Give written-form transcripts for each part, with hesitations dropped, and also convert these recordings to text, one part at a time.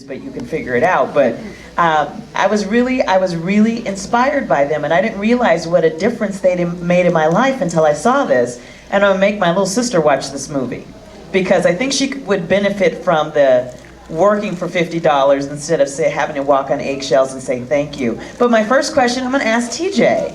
but you can figure it out. But I was really inspired by them, and I didn't realize what a difference they made in my life until I saw this. And I'm gonna make my little sister watch this movie because I think she would benefit from the working for $50 instead of having to walk on eggshells and say thank you. But my first question, I'm gonna ask TJ.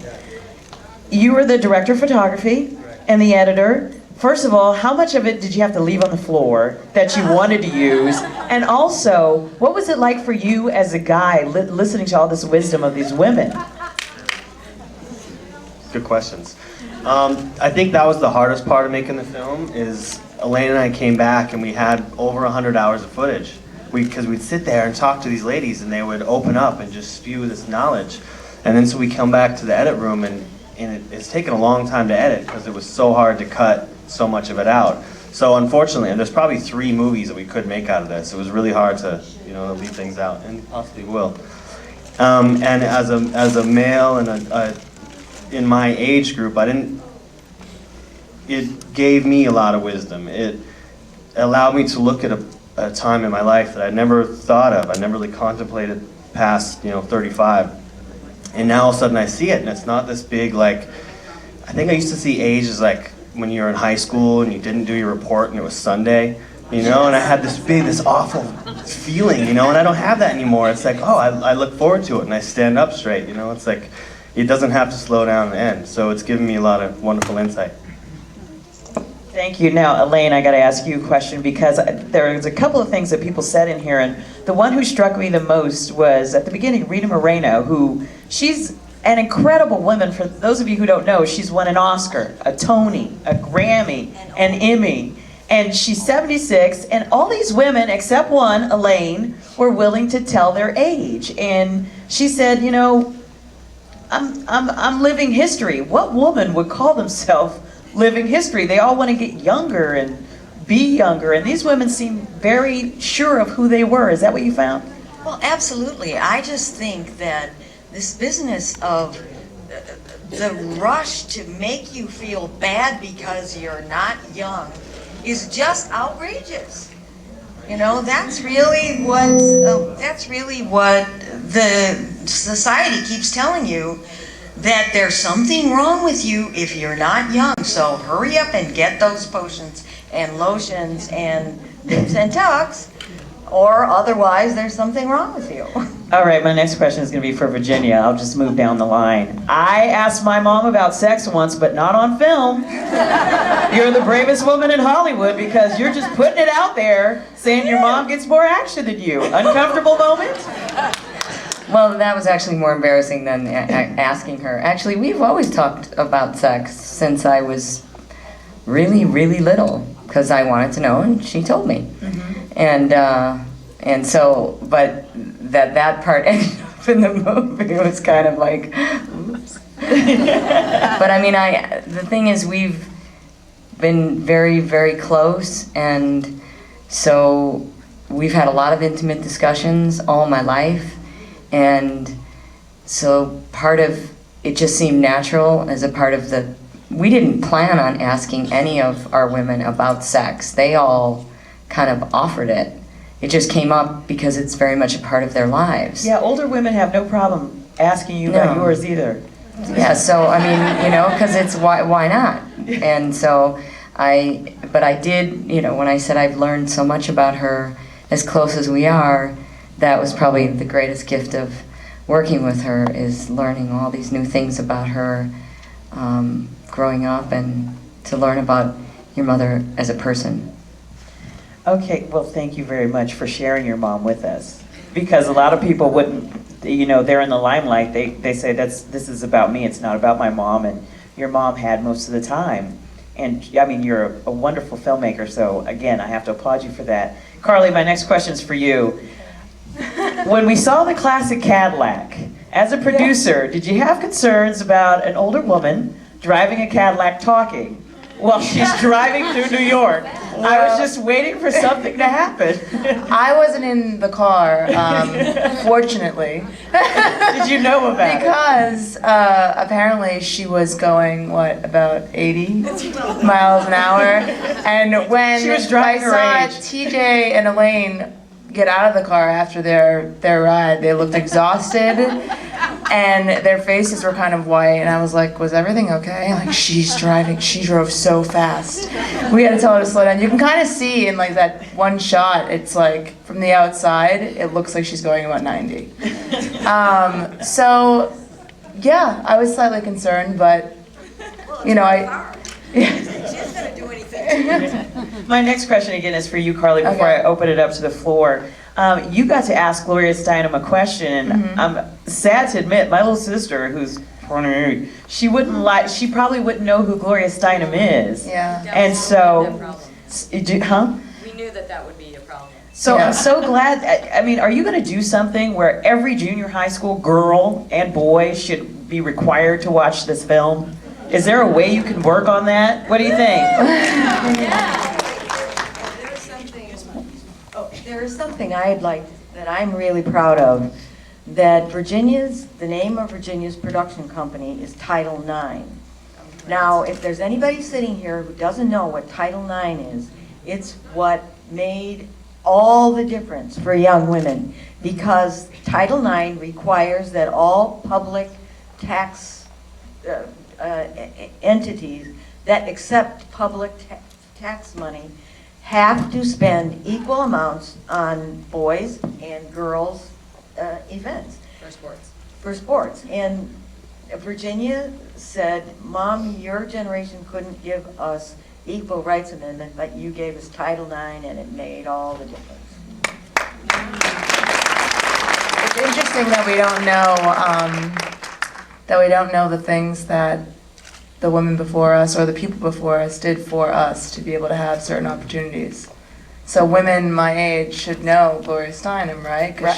You were the director of photography and the editor. First of all, how much of it did you have to leave on the floor that you wanted to use? And also, what was it like for you as a guy listening to all this wisdom of these women? Good questions. I think that was the hardest part of making the film, is Elaine and I came back and we had over 100 hours of footage. Because we'd sit there and talk to these ladies and they would open up and just spew this knowledge. And then so we come back to the edit room and it's taken a long time to edit because it was so hard to cut so much of it out. So unfortunately, and there's probably 3 movies that we could make out of this. It was really hard to, leave things out, and possibly will. And as a male and in my age group, it gave me a lot of wisdom. It allowed me to look at a time in my life that I never thought of. I never really contemplated past, 35. And now all of a sudden I see it, and it's not this big, I think I used to see age as when you were in high school and you didn't do your report and it was Sunday, and I had this awful feeling, and I don't have that anymore. It's I look forward to it and I stand up straight, it's it doesn't have to slow down and end. So it's given me a lot of wonderful insight. Thank you. Now, Elaine, I got to ask you a question because there's a couple of things that people said in here, and the one who struck me the most was at the beginning, Rita Moreno, she's an incredible woman. For those of you who don't know, she's won an Oscar, a Tony, a Grammy, an Emmy, and she's 76, and all these women, except one, Elaine, were willing to tell their age. And she said, I'm living history. What woman would call themselves living history? They all want to get younger and be younger, and these women seem very sure of who they were. Is that what you found? Well, absolutely. I just think that this business of the rush to make you feel bad because you're not young is just outrageous. That's really what the society keeps telling you, that there's something wrong with you if you're not young. So hurry up and get those potions and lotions and nips and tucks, or otherwise there's something wrong with you. All right, my next question is going to be for Virginia. I'll just move down the line. I asked my mom about sex once, but not on film. You're the bravest woman in Hollywood because you're just putting it out there, saying your mom gets more action than you. Uncomfortable moment? Well, that was actually more embarrassing than asking her. Actually, we've always talked about sex since I was really, really little, because I wanted to know, and she told me. Mm-hmm. And so, but that part ended up in the movie. It was kind of oops. But I mean, the thing is, we've been very, very close, and so we've had a lot of intimate discussions all my life. And so part of it just seemed natural as a part of we didn't plan on asking any of our women about sex. They all kind of offered it. It just came up because it's very much a part of their lives. Yeah, older women have no problem asking you about yours either. Yeah, so I mean, because it's why not? And so but I did, when I said I've learned so much about her as close as we are, that was probably the greatest gift of working with her, is learning all these new things about her growing up, and to learn about your mother as a person. Okay, well, thank you very much for sharing your mom with us. Because a lot of people wouldn't, they're in the limelight. They say this is about me, it's not about my mom, and your mom had most of the time. And I mean, you're a wonderful filmmaker, so again, I have to applaud you for that. Carly, my next question is for you. When we saw the classic Cadillac, as a producer, did you have concerns about an older woman driving a Cadillac talking while she's driving through New York? Well, I was just waiting for something to happen. I wasn't in the car, fortunately. Did you know about it? Because apparently she was going, about 80 miles an hour? And when she was driving I saw her age. TJ and Elaine get out of the car after their ride. They looked exhausted, and their faces were kind of white. And I was like, "Was everything okay?" Like, she drove so fast. We had to tell her to slow down. You can kind of see in like that one shot. It's like from the outside, it looks like she's going about 90. So, yeah, I was slightly concerned, but you know, She's gonna do anything. My next question again is for you, Carly, before Okay. I open it up to the floor. You got to ask Gloria Steinem a question, and I'm sad to admit, my little sister, who's 28, she probably wouldn't know who Gloria Steinem is. yeah. And so, We knew that would be a problem. So Yeah. I'm so glad. I mean, are you going to do something where every junior high school girl and boy should be required to watch this film? Is there a way you can work on that? What do you think? There is something that I'm really proud of, that the name of Virginia's production company is Title IX. Now, if there's anybody sitting here who doesn't know what Title IX is, it's what made all the difference for young women, because Title IX requires that all public tax entities that accept public tax money have to spend equal amounts on boys and girls events. For sports. And Virginia said, "Mom, your generation couldn't give us equal rights amendment, but you gave us Title IX, and it made all the difference." It's interesting that we don't know the things that the women before us or the people before us did for us to be able to have certain opportunities. So women my age should know Gloria Steinem, right? Because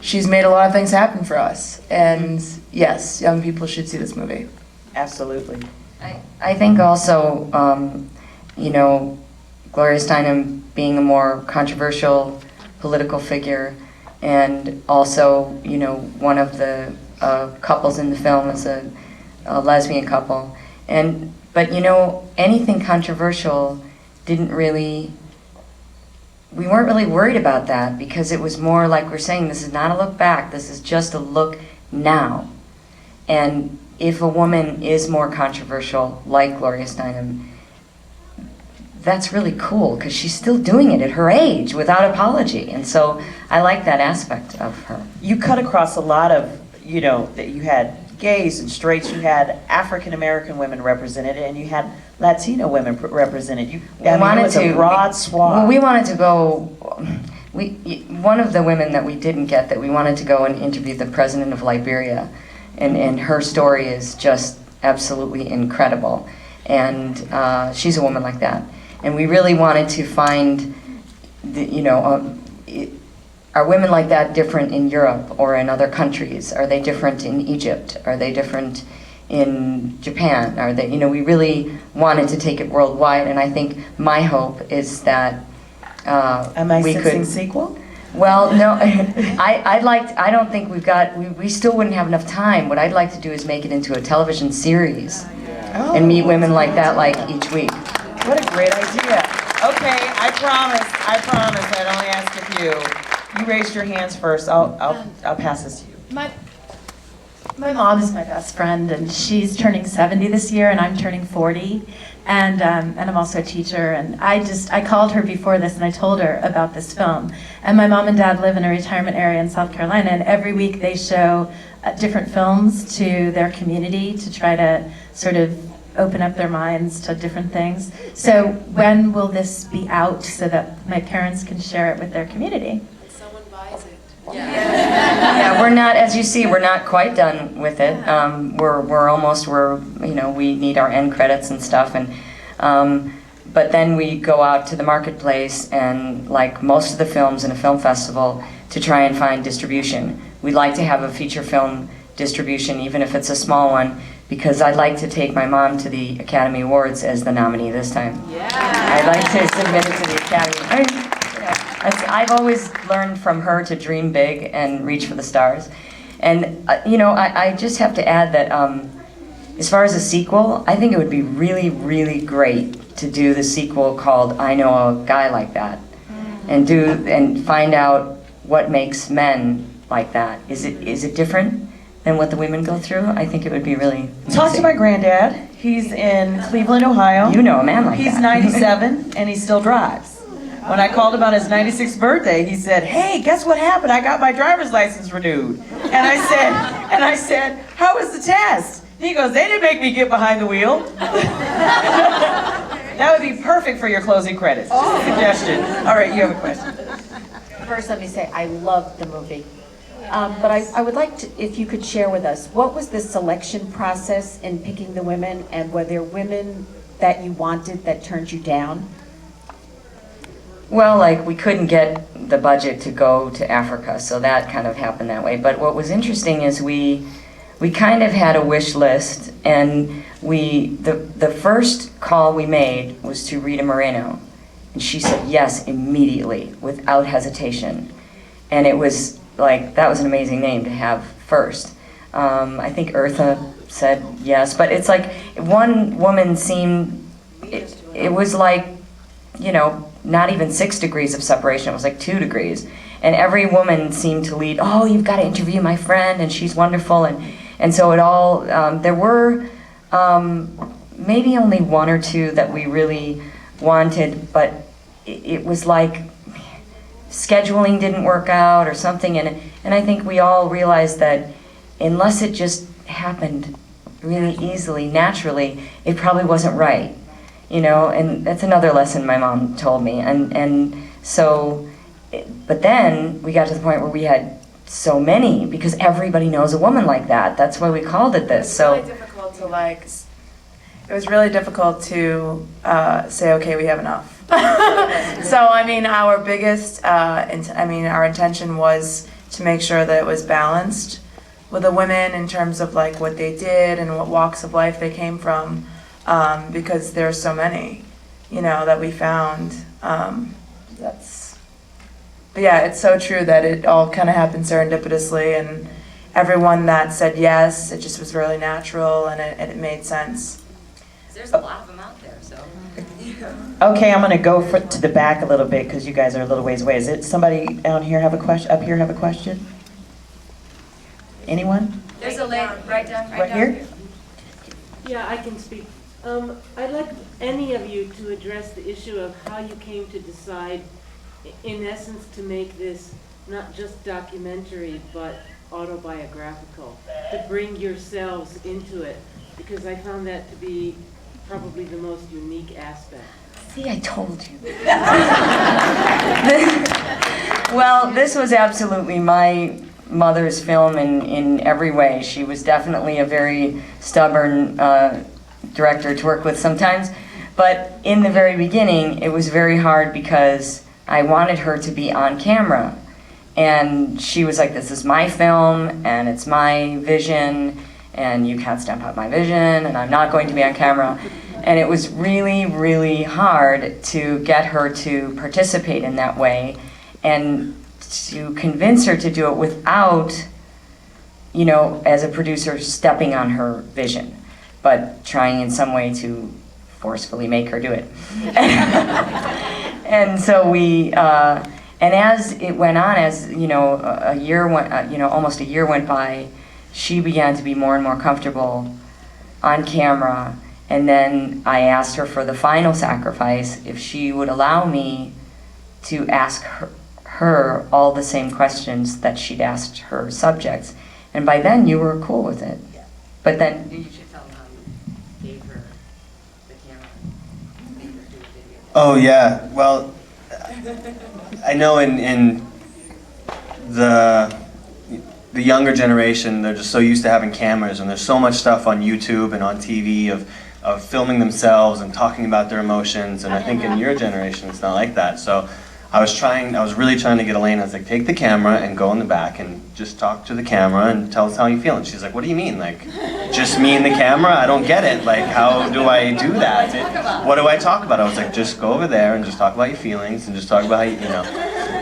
she's made a lot of things happen for us. And yes, young people should see this movie. Absolutely. I think also, you know, Gloria Steinem being a more controversial political figure, and also, you know, one of the couples in the film is a lesbian couple. But you know, anything controversial we weren't really worried about that, because it was more like we're saying, this is not a look back, this is just a look now. And if a woman is more controversial, like Gloria Steinem, that's really cool, because she's still doing it at her age without apology. And so I like that aspect of her. You cut across a lot of, you know, that you had gays and straights, you had African American women represented, and you had Latino women represented. It was a broad swath. Well, we wanted to go. One of the women that we didn't get, that we wanted to go and interview the president of Liberia, and her story is just absolutely incredible. And she's a woman like that. And we really wanted to find, are women like that different in Europe or in other countries? Are they different in Egypt? Are they different in Japan? Are they, we really wanted to take it worldwide, and I think my hope is that Am I we sensing could. sequel? Well, no, I don't think we still wouldn't have enough time. What I'd like to do is make it into a television series and meet women like that, like each week. What a great idea. Okay, I promise, I'd only ask a few. You raised your hands first, I'll pass this to you. My mom is my best friend, and she's turning 70 this year, and I'm turning 40, and I'm also a teacher. And I called her before this, and I told her about this film. And my mom and dad live in a retirement area in South Carolina, and every week they show different films to their community to try to sort of open up their minds to different things. So when will this be out so that my parents can share it with their community? Yeah, we're not, as you see, we're not quite done with it. We need our end credits and stuff, and but then we go out to the marketplace, and like most of the films in a film festival, to try and find distribution. We'd like to have a feature film distribution, even if it's a small one, because I'd like to take my mom to the Academy Awards as the nominee this time. Yeah. I'd like to submit it to the Academy. I've always learned from her to dream big and reach for the stars. And, I just have to add that as far as a sequel, I think it would be really, really great to do the sequel called I Know a Guy Like That. and find out what makes men like that. Is it different than what the women go through? I think it would be really Talk to my granddad. He's in Cleveland, Ohio. You know a man like He's that. 97 and he still drives. When I called him on his 96th birthday, he said, "Hey, guess what happened? I got my driver's license renewed." And I said, "How was the test?" He goes, "They didn't make me get behind the wheel." That would be perfect for your closing credits. Just a suggestion. All right, you have a question. First, let me say I loved the movie. But I would like to, if you could share with us, what was the selection process in picking the women, and were there women that you wanted that turned you down? Well, like, we couldn't get the budget to go to Africa, so that kind of happened that way. But what was interesting is we kind of had a wish list, and the first call we made was to Rita Moreno, and she said yes immediately, without hesitation. And it was like, that was an amazing name to have first. I think Eartha said yes, but it's like, one woman seemed, it was like, you know, not even 6 degrees of separation, it was like 2 degrees. And every woman seemed to lead, "Oh, you've got to interview my friend, and she's wonderful." And so it all, there were maybe only 1 or 2 that we really wanted, but it was like scheduling didn't work out or something. And I think we all realized that unless it just happened really easily, naturally, it probably wasn't right. You know, and that's another lesson my mom told me. And so, but then we got to the point where we had so many, because everybody knows a woman like that. That's why we called it this. So It was really difficult to say, okay, we have enough. So I mean, our biggest, our intention was to make sure that it was balanced with the women in terms of like what they did and what walks of life they came from. Because there's so many, you know, that we found. But yeah, it's so true that it all kind of happened serendipitously, and everyone that said yes, it just was really natural, and it made sense. There's a lot of them out there, so. Okay, I'm going to go to the back a little bit because you guys are a little ways away. Is it somebody down here have a question? Up here have a question? Anyone? There's a lady right down Right here? Yeah, I can speak. I'd like any of you to address the issue of how you came to decide, in essence, to make this not just documentary, but autobiographical, to bring yourselves into it, because I found that to be probably the most unique aspect. see, I told you. Well, this was absolutely my mother's film in every way. She was definitely a very stubborn director to work with sometimes, but in the very beginning it was very hard because I wanted her to be on camera, and she was like, "This is my film and it's my vision and you can't stamp out my vision and I'm not going to be on camera." And it was really, really hard to get her to participate in that way and to convince her to do it without, you know, as a producer, stepping on her vision, but trying in some way to forcefully make her do it. And so we, and as it went on, as you know, almost a year went by, she began to be more and more comfortable on camera. And then I asked her for the final sacrifice if she would allow me to ask her all the same questions that she'd asked her subjects. And by then you were cool with it. But then You should tell them how you gave her the camera. Made her do a video. Oh yeah, well, I know in the younger generation, they're just so used to having cameras, and there's so much stuff on YouTube and on TV of filming themselves and talking about their emotions, and I think in your generation it's not like that. So I was really trying to get Elaine. I was like, take the camera and go in the back and just talk to the camera and tell us how you feel. And she's like, what do you mean? Like, just me and the camera? I don't get it. Like, how do I do that? What do I talk about? I was like, just go over there and just talk about your feelings and just talk about how you know.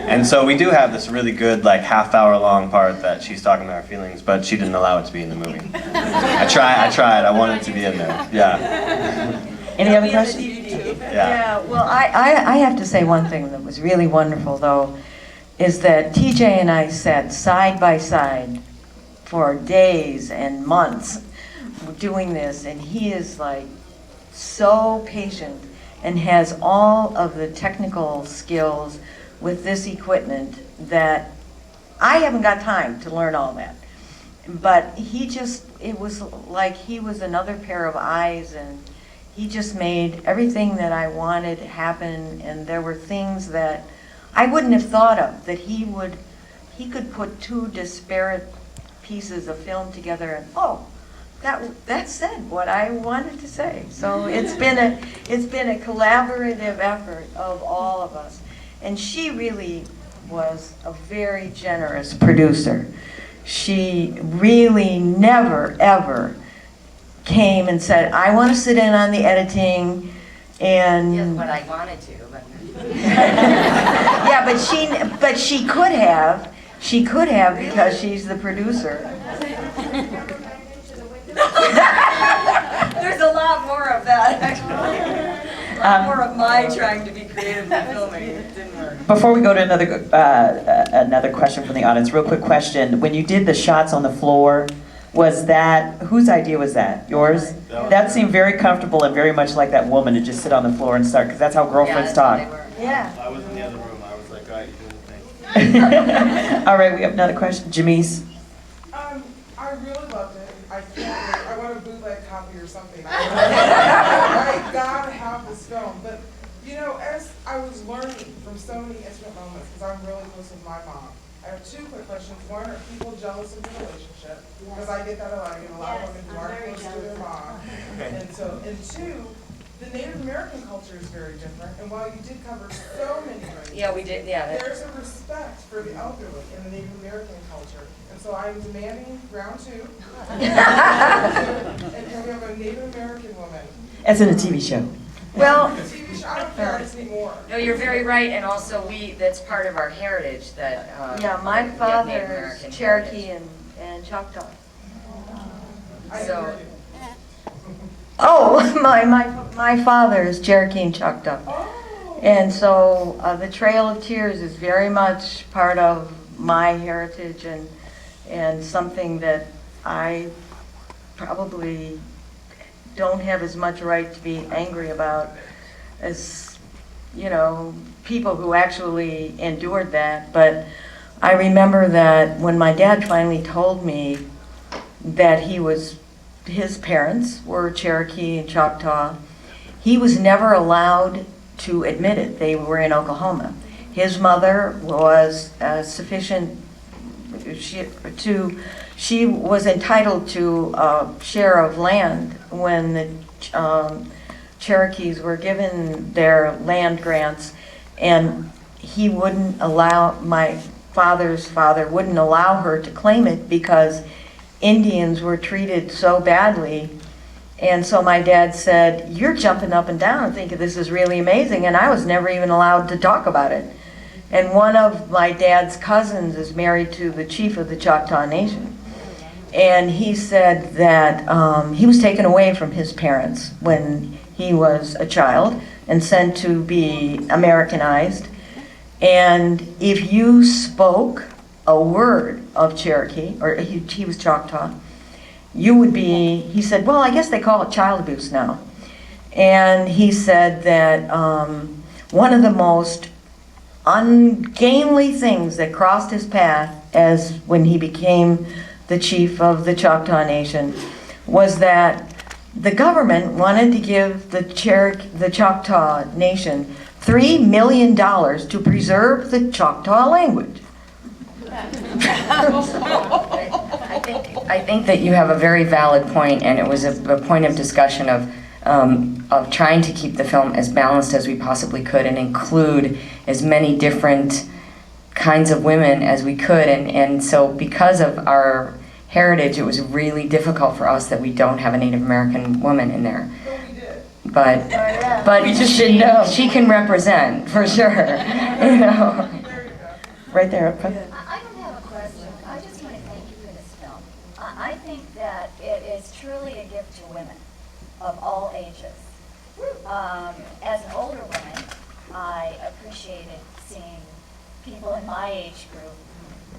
And so we do have this really good, like, half-hour-long part that she's talking about her feelings, but she didn't allow it to be in the movie. I tried. I wanted it to be in there. Yeah. Any other questions? Yeah, well, I have to say one thing that was really wonderful, though, is that TJ and I sat side by side for days and months doing this, and he is like so patient and has all of the technical skills with this equipment that I haven't got time to learn all that. But he just, it was like he was another pair of eyes, and he just made everything that I wanted happen, and there were things that I wouldn't have thought of, that he could put two disparate pieces of film together and, oh, that said what I wanted to say. So it's been a collaborative effort of all of us. And she really was a very generous producer. She really never, ever came and said, I want to sit in on the editing, and Yes, but I wanted to. But yeah, but she could have. She could have, because she's the producer. There's a lot more of that, actually. A lot more of my trying to be creative and filming. It didn't work. Before we go to another question from the audience, real quick question. When you did the shots on the floor, was that, whose idea was that? Yours? That seemed very comfortable and very much like that woman to just sit on the floor and start, because that's how girlfriends talk. Yeah. I was in the other room. I was like, all right, you're doing the thing. All right, we have another question. Jamise? I really loved it. I can't wait. I want a bootleg copy or something. I gotta have this film. But, you know, as I was learning from so many intimate moments, because I'm really close with my mom, I have two quick questions. One, are people jealous of the relationship? Because I get that a lot. I get a lot of women who aren't close to their mom. And two, the Native American culture is very different. And while you did cover so many ways, Yeah, we did, yeah. there's a respect for the elderly in the Native American culture. And so I'm demanding round two. And can we have a Native American woman? As in a TV show. Well, TV show, I don't care, I just need more. No, you're very right, and also that's part of our heritage that. yeah, my we have Native father's American Cherokee heritage. and Choctaw. I So- hear you. Oh, my father's Cherokee and Choctaw. Oh. And so the Trail of Tears is very much part of my heritage, and something that I probably don't have as much right to be angry about as, you know, people who actually endured that. But I remember that when my dad finally told me that his parents were Cherokee and Choctaw, he was never allowed to admit it. They were in Oklahoma. His mother was sufficient, she was entitled to a share of land when the Cherokees were given their land grants, and he wouldn't allow, my father's father wouldn't allow her to claim it because Indians were treated so badly. And so my dad said, you're jumping up and down and thinking this is really amazing, and I was never even allowed to talk about it. And one of my dad's cousins is married to the chief of the Choctaw Nation. And he said that he was taken away from his parents when he was a child and sent to be Americanized. And if you spoke a word of Cherokee, or he was Choctaw, you would be, he said, well, I guess they call it child abuse now. And he said that one of the most ungainly things that crossed his path as when he became the chief of the Choctaw Nation was that the government wanted to give the Choctaw Nation $3 million to preserve the Choctaw language. I think that you have a very valid point, and it was a point of discussion of trying to keep the film as balanced as we possibly could and include as many different kinds of women as we could. And so because of our heritage, it was really difficult for us that we don't have a Native American woman in there. But she can represent, for sure. You know. Right there up front. I don't have a question. I just want to thank you for this film. I think that it is truly a gift to women of all ages. As an older woman, I appreciated seeing people in my age group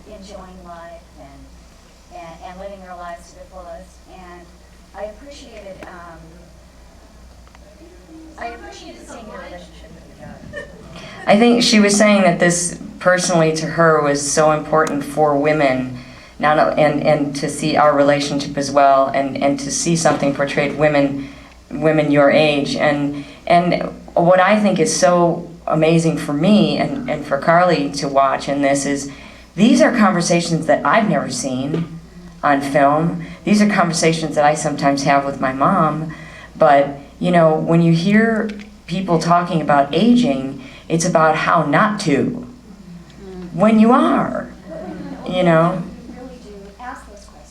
enjoying life and living their lives to the fullest. And I appreciated seeing your relationship with your daughter. I think she was saying that this personally to her was so important for women, and to see our relationship as well, and to see something portrayed women your age, and what I think is so amazing for me and for Carly to watch in this is these are conversations that I've never seen on film. These are conversations that I sometimes have with my mom, but you know, when you hear people talking about aging, it's about how not to when you are, you know.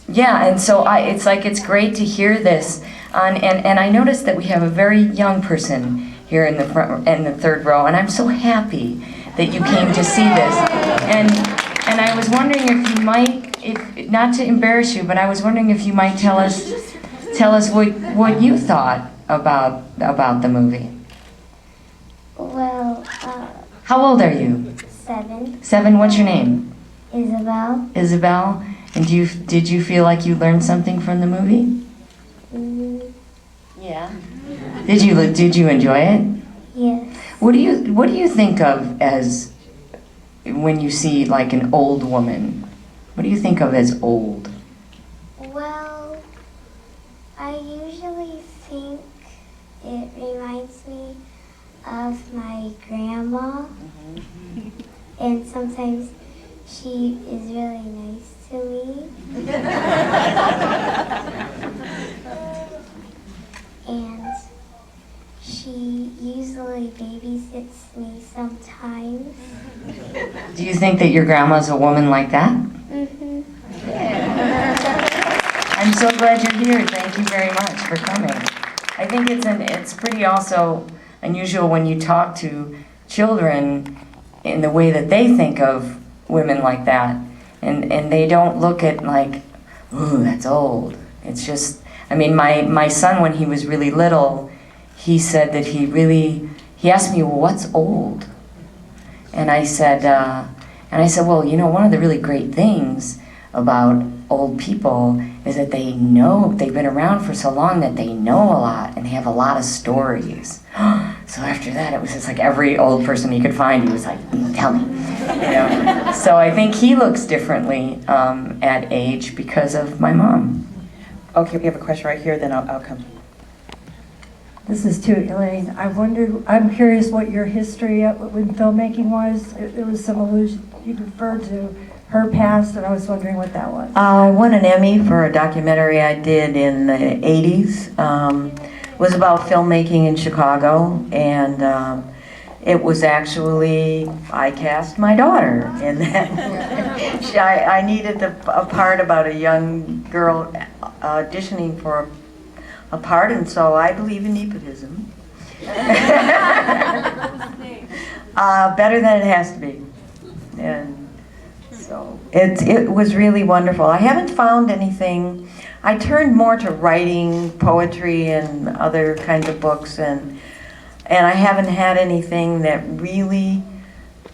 Yeah, and so it's like it's great to hear this, and I noticed that we have a very young person here in the front, in the third row, and I'm so happy that you came to see this. And I was wondering if you might, if not to embarrass you, but I was wondering if you might tell us what you thought about the movie. Well, How old are you? 7. 7. What's your name? Isabel. Isabel. And did you feel like you learned something from the movie? Yeah. Did you enjoy it? Yes. What do you think of as when you see like an old woman? What do you think of as old? Well, I usually think it reminds me of my grandma. And sometimes she is really nice to me. And she usually babysits me sometimes. Do you think that your grandma's a woman like that? Mm-hmm. I'm so glad you're here. Thank you very much for coming. I think it's pretty also unusual when you talk to children in the way that they think of women like that. And they don't look at like, ooh, that's old. It's just, I mean, my son, when he was really little, he said that he asked me, well, what's old? And I said, well, you know, one of the really great things about old people is that they know, they've been around for so long that they know a lot and they have a lot of stories. So after that, it was just like every old person he could find, he was like, tell me. You know? So I think he looks differently at age because of my mom. Okay, we have a question right here, then I'll come. This is to Elaine. I'm curious what your history with filmmaking was. It was some allusion, you referred to her past, and I was wondering what that was. I won an Emmy for a documentary I did in the 80s. It was about filmmaking in Chicago, and it was actually, I cast my daughter in that. I needed a part about a young girl auditioning for a part, and so I believe in nepotism. Better than it has to be. And so it was really wonderful. I haven't found anything. I turned more to writing, poetry, and other kinds of books, and I haven't had anything that really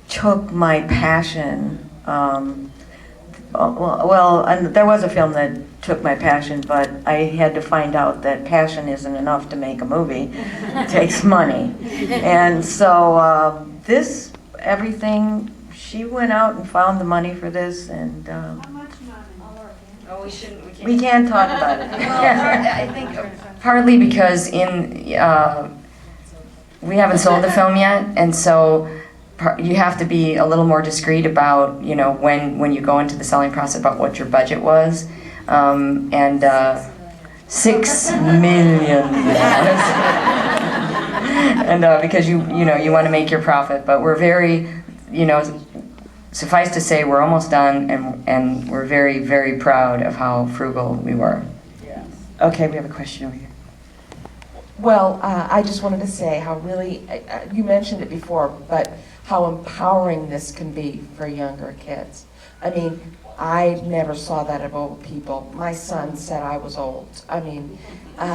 took my passion. And there was a film that took my passion, but I had to find out that passion isn't enough to make a movie. It takes money. And so everything, she went out and found the money for this, and we can't talk about it. I think partly because we haven't sold the film yet, and so you have to be a little more discreet about, you know, when you go into the selling process about what your budget was, and $6 million, and because you want to make your profit, but we're very, you know, suffice to say we're almost done, and we're very, very proud of how frugal we were. Yes. Okay, we have a question over here. Well, I just wanted to say how really, you mentioned it before, but how empowering this can be for younger kids. I mean, I never saw that of old people. My son said I was old. I mean,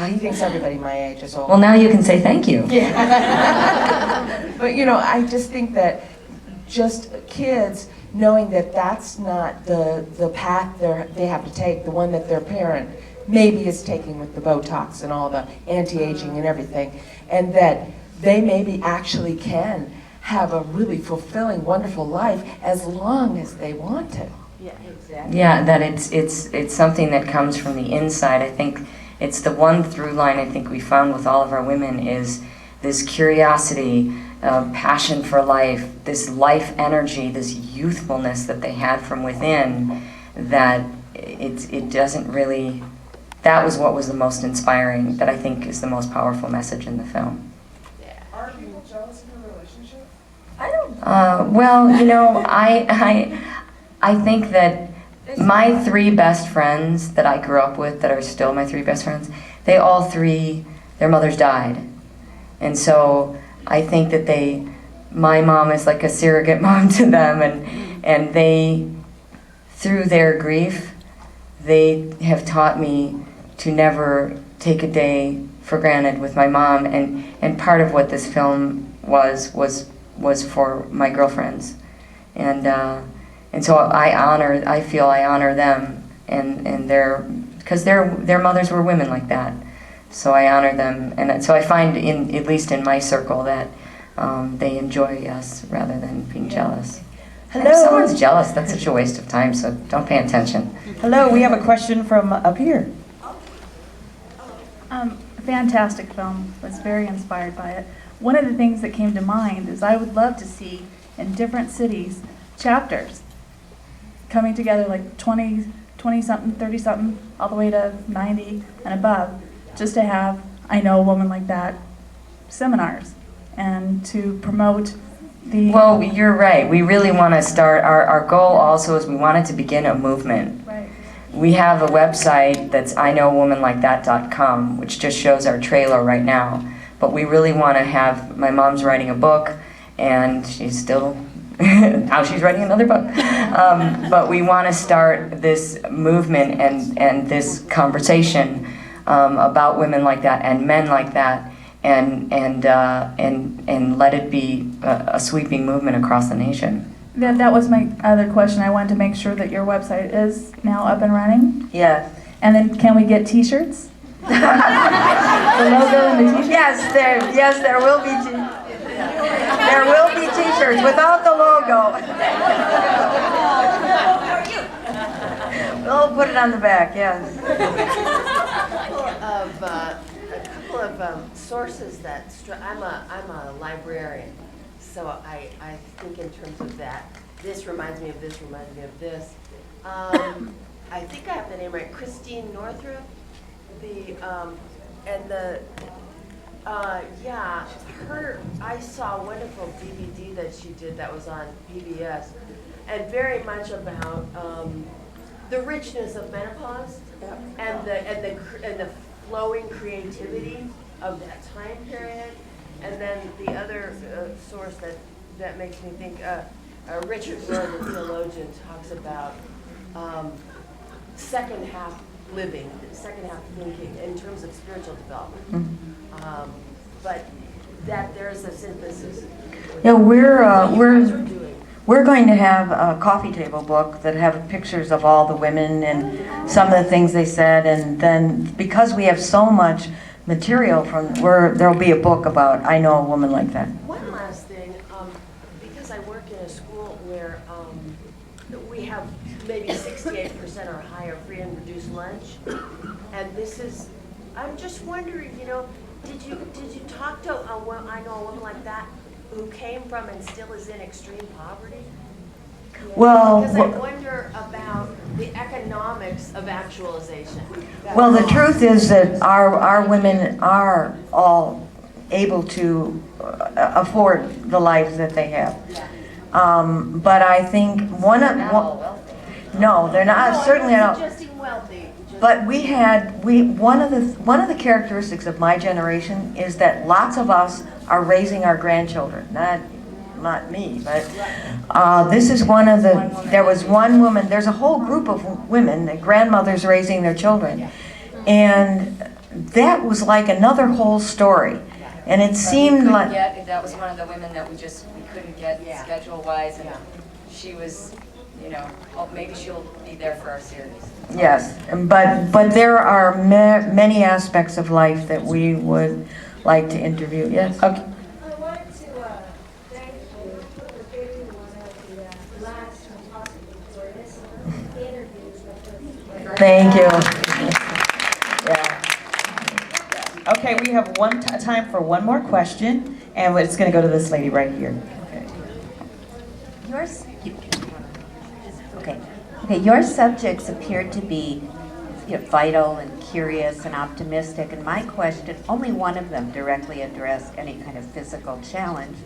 he thinks everybody my age is old. Well, now you can say thank you. Yeah. But you know, I just think that just kids knowing that that's not the path they have to take, the one that their parent maybe is taking with the Botox and all the anti-aging and everything, and that they maybe actually can have a really fulfilling, wonderful life as long as they want to. Yeah, exactly. Yeah, that it's something that comes from the inside. I think it's the one through line I think we found with all of our women is this curiosity, passion for life, this life energy, this youthfulness that they had from within, that it doesn't really, that was what was the most inspiring, that I think is the most powerful message in the film. Are people jealous of your relationship? I don't. Well, you know, I think that my three best friends that I grew up with, that are still my three best friends, they all three, their mothers died. And so I think that my mom is like a surrogate mom to them, and they, through their grief, they have taught me to never take a day for granted with my mom, and part of what this film was for my girlfriends. And so I feel I honor them and because their mothers were women like that. So I honor them, and so I find at least in my circle that they enjoy us rather than being jealous. Hello. If someone's jealous, that's such a waste of time, so don't pay attention. Hello, we have a question from up here. Fantastic film. Was very inspired by it. One of the things that came to mind is I would love to see in different cities chapters coming together, like 20-something, 30-something, all the way to 90 and above, just to have I Know a Woman Like That seminars and to promote the... Well, you're right. We really want to start, our goal also is we wanted to begin a movement. Right. We have a website that's iknowawomanlikethat.com, which just shows our trailer right now. But we really want to have, my mom's writing a book, and she's still, now she's writing another book. But we want to start this movement and this conversation about women like that and men like that, and let it be a sweeping movement across the nation. That was my other question. I wanted to make sure that your website is now up and running. Yes. And then can we get t-shirts? The logo and the t-shirts? Yes, there will be there will be t-shirts without the logo. We'll put it on the back, yes. A couple of sources that I'm a librarian, so I think in terms of that. This reminds me of this. Reminds me of this. I think I have the name right. Christine Northrup. I saw a wonderful DVD that she did that was on PBS, and very much about the richness of menopause and the flowing creativity of that time period. And then the other source that makes me think, Richard Rohr, the theologian, talks about second half living, second half thinking in terms of spiritual development. But that there's a synthesis. Yeah, we're going to have a coffee table book that have pictures of all the women and some of the things they said, and then because we have so much material there'll be a book about I Know a Woman Like That. One last thing, because I work in a school where we have maybe 68% or higher free and reduced lunch, and I'm just wondering, did you talk to I Know a Woman Like That who came from and still is in extreme poverty? Well, because I wonder about the economics of actualization. Well, the truth is that our women are all able to afford the lives that they have. But I think no, they're not. Certainly not. Suggesting wealthy. But one of the characteristics of my generation is that lots of us are raising our grandchildren. not me, but this is one of the, there was one woman, there's a whole group of women, the grandmothers raising their children, and that was like another whole story. And it seemed like... That was one of the women that we couldn't get schedule-wise, and she was, you know, oh, maybe she'll be there for our series. Yes, but there are many aspects of life that we would like to interview. Yes? Okay. I wanted to thank you for being one of the last and possibly greatest interviews with us. Thank you. Yeah. Okay, we have time for one more question, and it's going to go to this lady right here. Your subjects appeared to be vital and curious and optimistic, and my question, only one of them directly addressed any kind of physical challenge,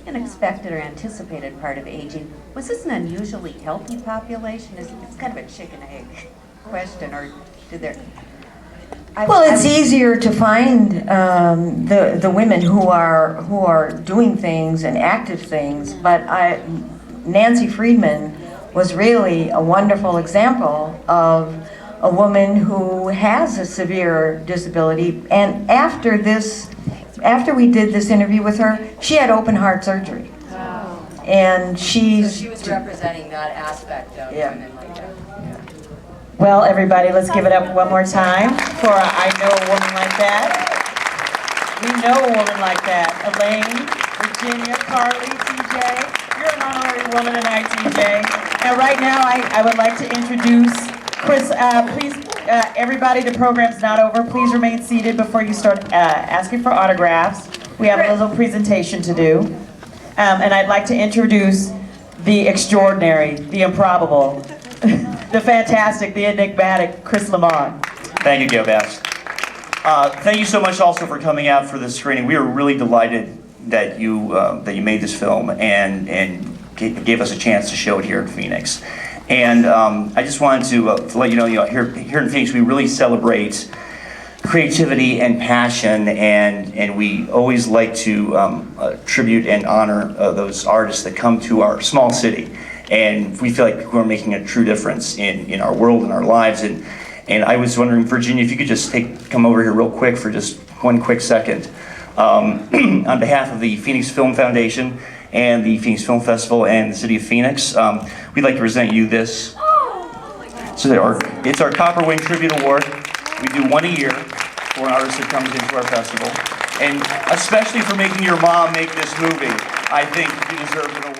unexpected or anticipated part of aging. Was this an unusually healthy population? It's kind of a chicken-egg question, or did there... Well, it's easier to find the women who are doing things and active things, but Nancy Friedman was really a wonderful example of a woman who has a severe disability, and after we did this interview with her, she had open heart surgery. Wow. And So she was representing that aspect of women like that. Well, everybody, let's give it up one more time for I Know a Woman Like That. We know a woman like that. Elaine, Virginia, Carly, TJ. You're an honorary woman tonight, TJ. And right now, I would like to introduce Chris. Please, everybody, the program's not over. Please remain seated before you start asking for autographs. We have a little presentation to do. And I'd like to introduce the extraordinary, the improbable, the fantastic, the enigmatic Chris Lamar. Thank you, Gail Bass. Thank you so much also for coming out for this screening. We are really delighted that you made this film and gave us a chance to show it here in Phoenix. And I just wanted to let you know, here in Phoenix we really celebrate creativity and passion, and we always like to tribute and honor those artists that come to our small city. And we feel like we're making a true difference in our world and our lives. And I was wondering, Virginia, if you could just come over here real quick for just one quick second. On behalf of the Phoenix Film Foundation and the Phoenix Film Festival and the City of Phoenix, we'd like to present you this. So it's our Copper Wing Tribute Award. We do one a year for an artist that comes into our festival. And especially for making your mom make this movie, I think you deserve an award.